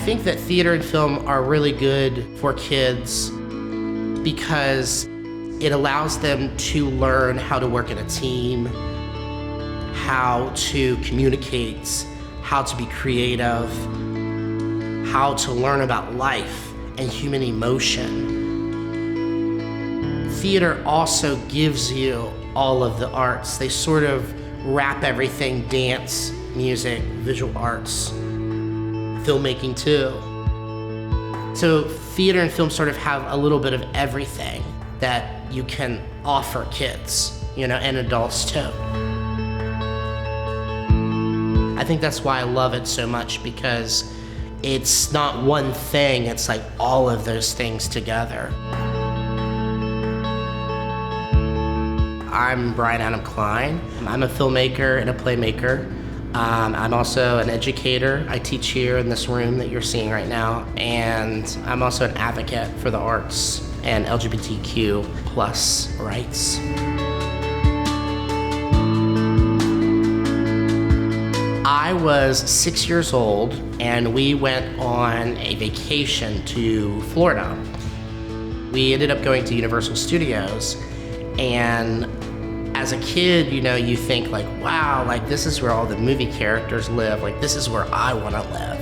think that theater and film are really good for kids because it allows them to learn how to work in a team, how to communicate, how to be creative, how to learn about life and human emotion. Theater also gives you all of the arts. They sort of wrap everything: dance, music, visual arts, filmmaking too. So theater and film sort of have a little bit of everything that you can offer kids, and adults too. I think that's why I love it so much, because it's not one thing, it's like all of those things together. I'm Adam Kline. I'm a filmmaker and a playmaker. I'm also an educator. I teach here in this room that you're seeing right now, and I'm also an advocate for the arts and LGBTQ plus rights. I was 6 years old, and we went on a vacation to Florida. We ended up going to Universal Studios, and as a kid, you think like, wow, like this is where all the movie characters live, like this is where I want to live.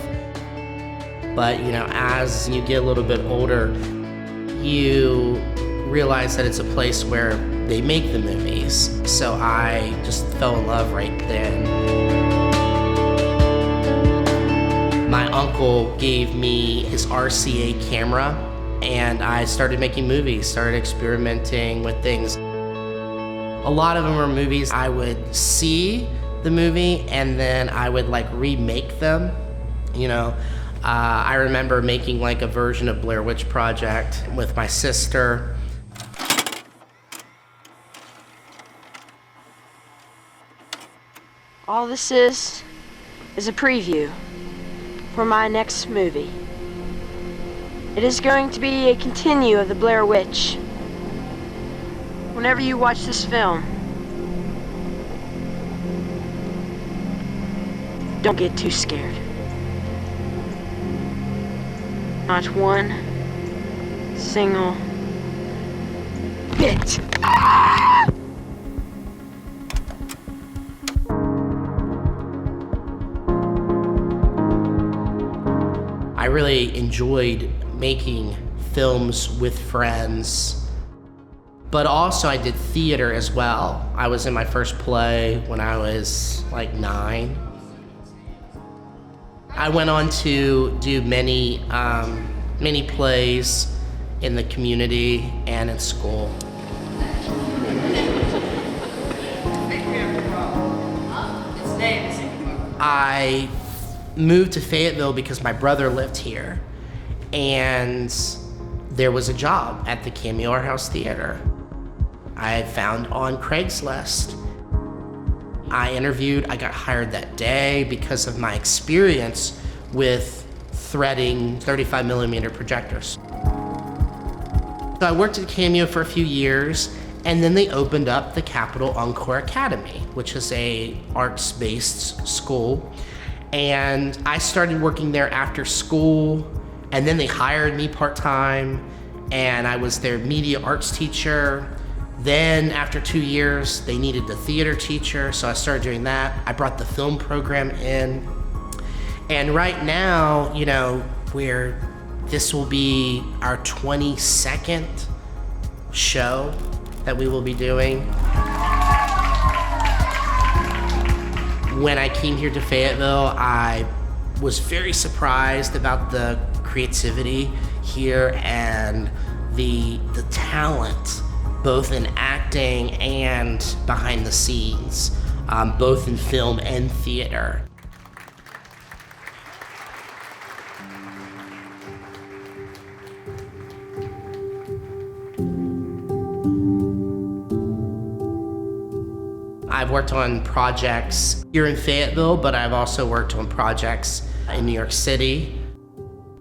But as you get a little bit older, you realize that it's a place where they make the movies. So I just fell in love right then. My uncle gave me his RCA camera, and I started making movies, started experimenting with things. A lot of them were movies I would see the movie and then I would remake them. I remember making a version of Blair Witch Project with my sister. All this is a preview for my next movie. It is going to be a continue of the Blair Witch. Whenever you watch this film, don't get too scared. Not one single bit. I really enjoyed making films with friends. But also I did theater as well. I was in my first play when I was 9. I went on to do many plays in the community and in school. I moved to Fayetteville because my brother lived here, and there was a job at the Cameo Art House Theater. I found on Craigslist. I interviewed, I got hired that day because of my experience with threading 35mm projectors. So I worked at Cameo for a few years, and then they opened up the Capitol Encore Academy, which is a arts-based school. And I started working there after school, and then they hired me part-time, and I was their media arts teacher. Then after 2 years, they needed the theater teacher, so I started doing that. I brought the film program in. And right now, this will be our 22nd show that we will be doing. When I came here to Fayetteville, I was very surprised about the creativity here and the talent, both in acting and behind the scenes, both in film and theater. I've worked on projects here in Fayetteville, but I've also worked on projects in New York City.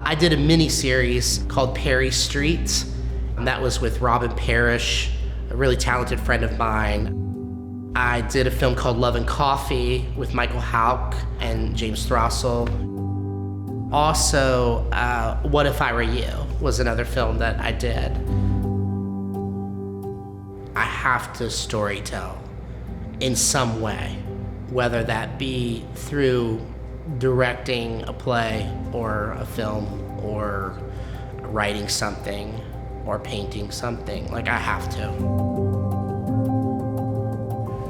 I did a mini-series called Perry Street, and that was with Robin Parrish, a really talented friend of mine. I did a film called Love and Coffee with Michael Houck and James Throssell. Also, What If I Were You was another film that I did. I have to storytell in some way, whether that be through directing a play or a film or writing something or painting something. Like, I have to.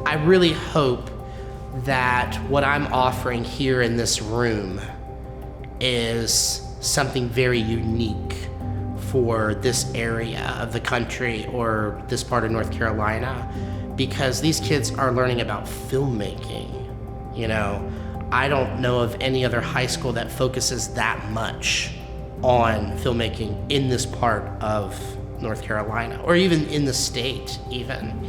I really hope that what I'm offering here in this room is something very unique for this area of the country or this part of North Carolina, because these kids are learning about filmmaking. You know, I don't know of any other high school that focuses that much on filmmaking in this part of North Carolina, or even in the state even.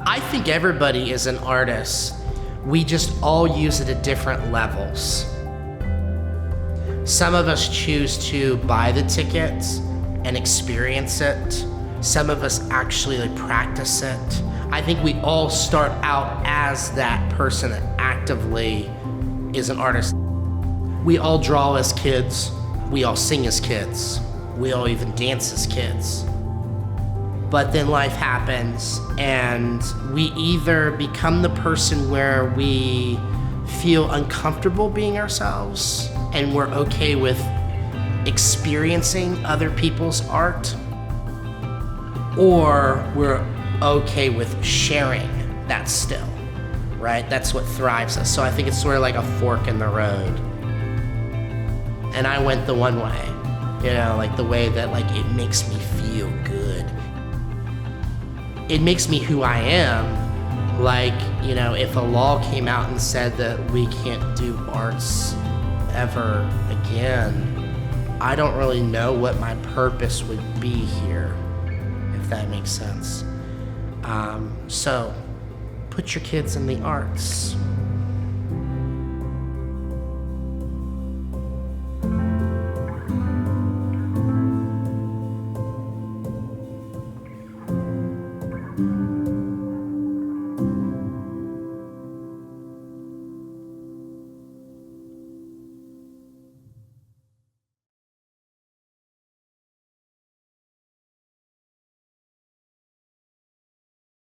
I think everybody is an artist. We just all use it at different levels. Some of us choose to buy the tickets and experience it. Some of us actually practice it. I think we all start out as that person that actively is an artist. We all draw as kids. We all sing as kids. We all even dance as kids. But then life happens and we either become the person where we feel uncomfortable being ourselves and we're okay with experiencing other people's art, or we're okay with sharing that still, right? That's what thrives us. So I think it's sort of like a fork in the road. And I went the one way, you know, like the way that like it makes me feel good. It makes me who I am. Like, you know, if a law came out and said that we can't do arts ever again, I don't really know what my purpose would be here, if that makes sense. So, put your kids in the arts.